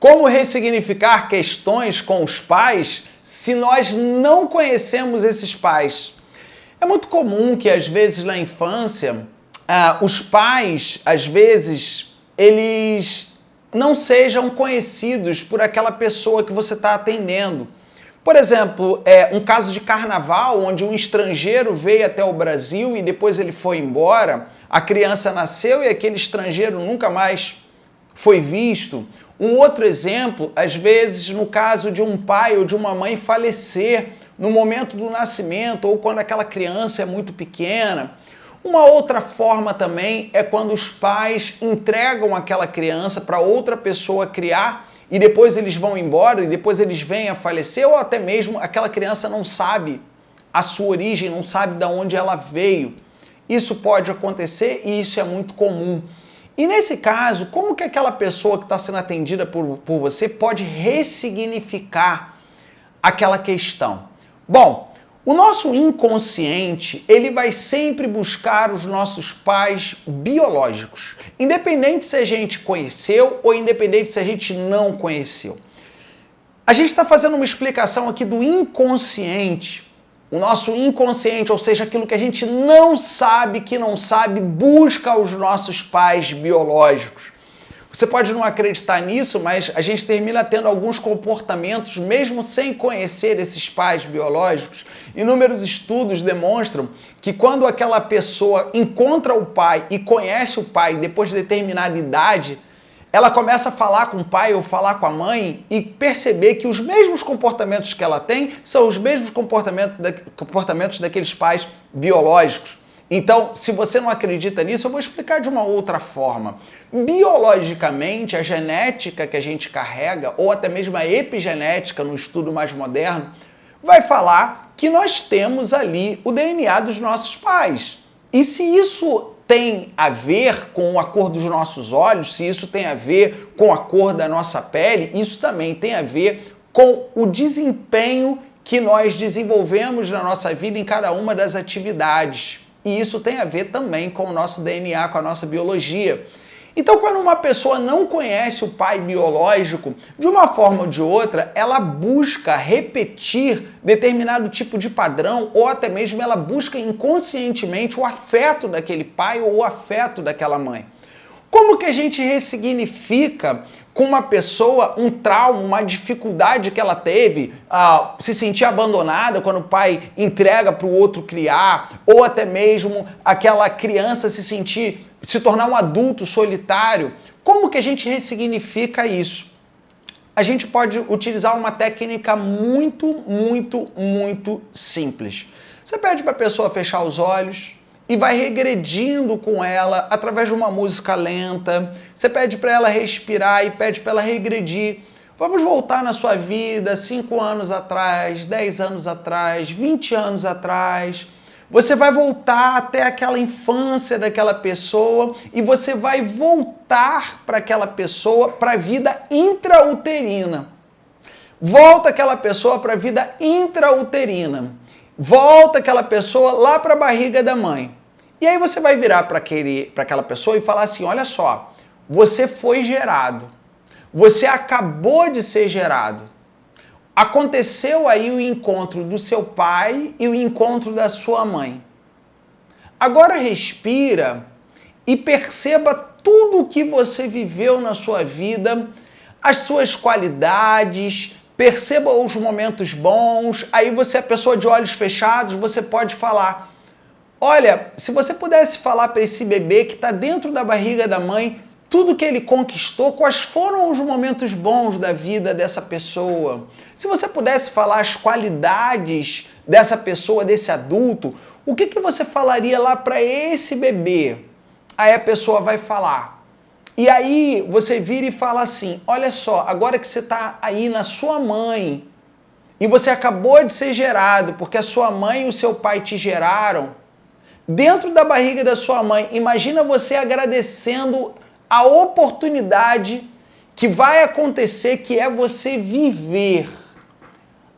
Como ressignificar questões com os pais se nós não conhecemos esses pais? É muito comum que, às vezes, na infância, os pais, às vezes, eles não sejam conhecidos por aquela pessoa que você está atendendo. Por exemplo, um caso de carnaval, onde um estrangeiro veio até o Brasil e depois ele foi embora, a criança nasceu e aquele estrangeiro nunca mais foi visto. Um outro exemplo, às vezes, no caso de um pai ou de uma mãe falecer no momento do nascimento ou quando aquela criança é muito pequena. Uma outra forma também é quando os pais entregam aquela criança para outra pessoa criar e depois eles vão embora e depois eles vêm a falecer, ou até mesmo aquela criança não sabe a sua origem, não sabe de onde ela veio. Isso pode acontecer e isso é muito comum. E nesse caso, como que aquela pessoa que está sendo atendida por você pode ressignificar aquela questão? Bom, o nosso inconsciente, ele vai sempre buscar os nossos pais biológicos, independente se a gente conheceu ou independente se a gente não conheceu. A gente está fazendo uma explicação aqui do inconsciente. O nosso inconsciente, ou seja, aquilo que a gente não sabe, que não sabe, busca os nossos pais biológicos. Você pode não acreditar nisso, mas a gente termina tendo alguns comportamentos, mesmo sem conhecer esses pais biológicos. Inúmeros estudos demonstram que quando aquela pessoa encontra o pai e conhece o pai depois de determinada idade, ela começa a falar com o pai ou falar com a mãe e perceber que os mesmos comportamentos que ela tem são os mesmos comportamentos daqueles pais biológicos. Então, se você não acredita nisso, eu vou explicar de uma outra forma. Biologicamente, a genética que a gente carrega, ou até mesmo a epigenética no estudo mais moderno, vai falar que nós temos ali o DNA dos nossos pais. E se isso tem a ver com a cor dos nossos olhos, se isso tem a ver com a cor da nossa pele, isso também tem a ver com o desempenho que nós desenvolvemos na nossa vida em cada uma das atividades. E isso tem a ver também com o nosso DNA, com a nossa biologia. Então, quando uma pessoa não conhece o pai biológico, de uma forma ou de outra, ela busca repetir determinado tipo de padrão ou até mesmo ela busca inconscientemente o afeto daquele pai ou o afeto daquela mãe. Como que a gente ressignifica com uma pessoa um trauma, uma dificuldade que ela teve, se sentir abandonada quando o pai entrega para o outro criar, ou até mesmo aquela criança se tornar um adulto solitário? Como que a gente ressignifica isso? A gente pode utilizar uma técnica muito simples. Você pede para a pessoa fechar os olhos e vai regredindo com ela através de uma música lenta. Você pede para ela respirar e pede para ela regredir. Vamos voltar na sua vida 5 anos atrás, 10 anos atrás, 20 anos atrás. Você vai voltar até aquela infância daquela pessoa e você vai voltar para aquela pessoa para a vida intrauterina. Volta aquela pessoa para a vida intrauterina. Volta aquela pessoa lá para a barriga da mãe. E aí você vai virar para aquela pessoa e falar assim, olha só, você foi gerado. Você acabou de ser gerado. Aconteceu aí o encontro do seu pai e o encontro da sua mãe. Agora respira e perceba tudo o que você viveu na sua vida, as suas qualidades, perceba os momentos bons. Aí você, a pessoa de olhos fechados, você pode falar, olha, se você pudesse falar para esse bebê que está dentro da barriga da mãe, tudo que ele conquistou, quais foram os momentos bons da vida dessa pessoa? Se você pudesse falar as qualidades dessa pessoa, desse adulto, o que você falaria lá para esse bebê? Aí a pessoa vai falar. E aí você vira e fala assim, olha só, agora que você está aí na sua mãe e você acabou de ser gerado, porque a sua mãe e o seu pai te geraram, dentro da barriga da sua mãe, imagina você agradecendo a oportunidade que vai acontecer, que é você viver.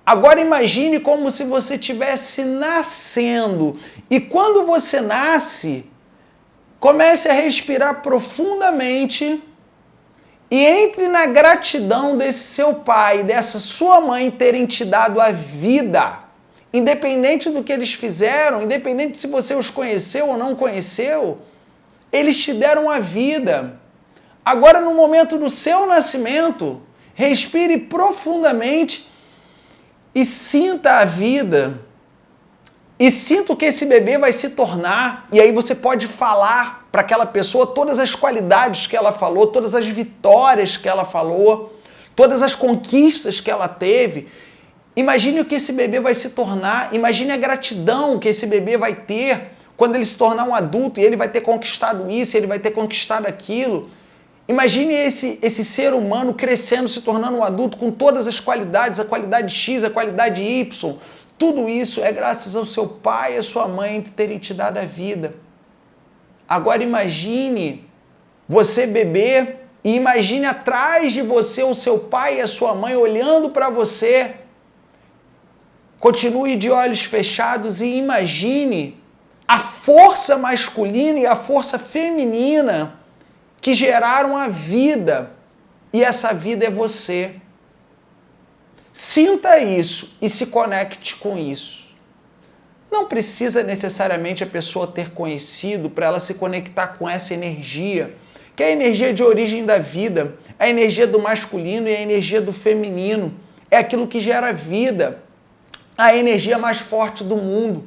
Agora imagine como se você estivesse nascendo. E quando você nasce, comece a respirar profundamente E entre na gratidão desse seu pai, dessa sua mãe terem te dado a vida. Independente do que eles fizeram, independente se você os conheceu ou não conheceu, eles te deram a vida. Agora, no momento do seu nascimento, respire profundamente e sinta a vida. E sinta o que esse bebê vai se tornar. E aí você pode falar para aquela pessoa todas as qualidades que ela falou, todas as vitórias que ela falou, todas as conquistas que ela teve. Imagine o que esse bebê vai se tornar. Imagine a gratidão que esse bebê vai ter quando ele se tornar um adulto e ele vai ter conquistado isso, ele vai ter conquistado aquilo. Imagine esse ser humano crescendo, se tornando um adulto com todas as qualidades, a qualidade X, a qualidade Y. Tudo isso é graças ao seu pai e à sua mãe terem te dado a vida. Agora imagine você bebê e imagine atrás de você o seu pai e a sua mãe olhando para você. Continue de olhos fechados e imagine a força masculina e a força feminina que geraram a vida. E essa vida é você. Sinta isso e se conecte com isso. Não precisa necessariamente a pessoa ter conhecido para ela se conectar com essa energia, que é a energia de origem da vida, a energia do masculino e a energia do feminino. É aquilo que gera vida, a energia mais forte do mundo.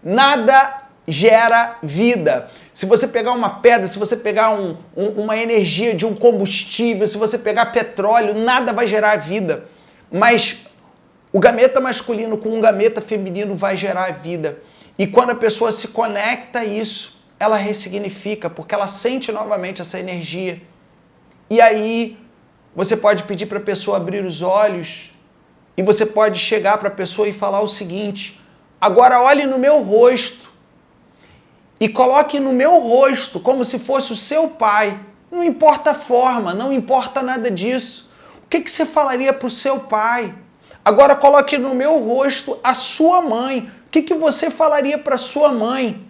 Nada gera vida. Se você pegar uma pedra, se você pegar uma energia de um combustível, se você pegar petróleo, nada vai gerar vida. Mas o gameta masculino com um gameta feminino vai gerar vida. E quando a pessoa se conecta a isso, ela ressignifica, porque ela sente novamente essa energia. E aí você pode pedir para a pessoa abrir os olhos e você pode chegar para a pessoa e falar o seguinte: agora olhe no meu rosto e coloque no meu rosto como se fosse o seu pai. Não importa a forma, não importa nada disso. O que você falaria para o seu pai? Agora coloque no meu rosto a sua mãe. O que você falaria para a sua mãe?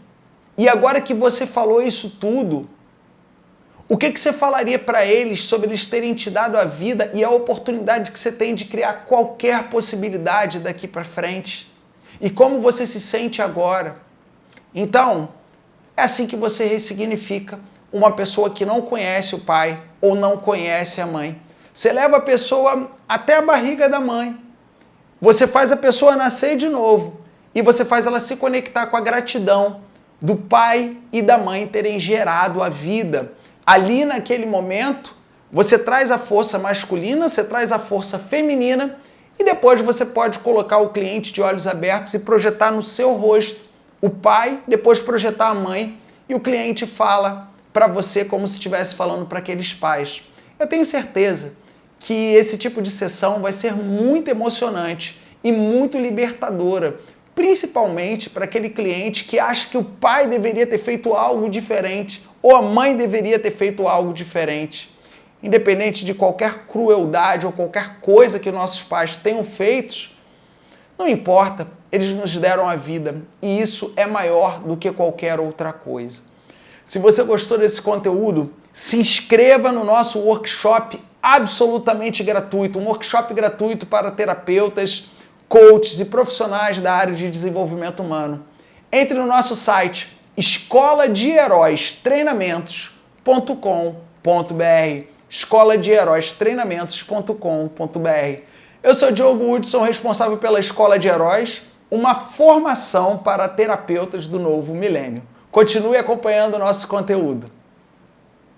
E agora que você falou isso tudo, o que você falaria para eles sobre eles terem te dado a vida e a oportunidade que você tem de criar qualquer possibilidade daqui para frente? E como você se sente agora? Então, é assim que você ressignifica uma pessoa que não conhece o pai ou não conhece a mãe. Você leva a pessoa até a barriga da mãe. Você faz a pessoa nascer de novo e você faz ela se conectar com a gratidão do pai e da mãe terem gerado a vida. Ali naquele momento, você traz a força masculina, você traz a força feminina e depois você pode colocar o cliente de olhos abertos e projetar no seu rosto o pai, depois projetar a mãe e o cliente fala para você como se estivesse falando para aqueles pais. Eu tenho certeza que esse tipo de sessão vai ser muito emocionante e muito libertadora, principalmente para aquele cliente que acha que o pai deveria ter feito algo diferente ou a mãe deveria ter feito algo diferente. Independente de qualquer crueldade ou qualquer coisa que nossos pais tenham feito, não importa, eles nos deram a vida e isso é maior do que qualquer outra coisa. Se você gostou desse conteúdo, se inscreva no nosso workshop absolutamente gratuito, um workshop gratuito para terapeutas, coaches e profissionais da área de desenvolvimento humano. Entre no nosso site escoladeheróistreinamentos.com.br, escoladeheróistreinamentos.com.br. Eu sou Diogo Hudson, responsável pela Escola de Heróis, uma formação para terapeutas do novo milênio. Continue acompanhando o nosso conteúdo.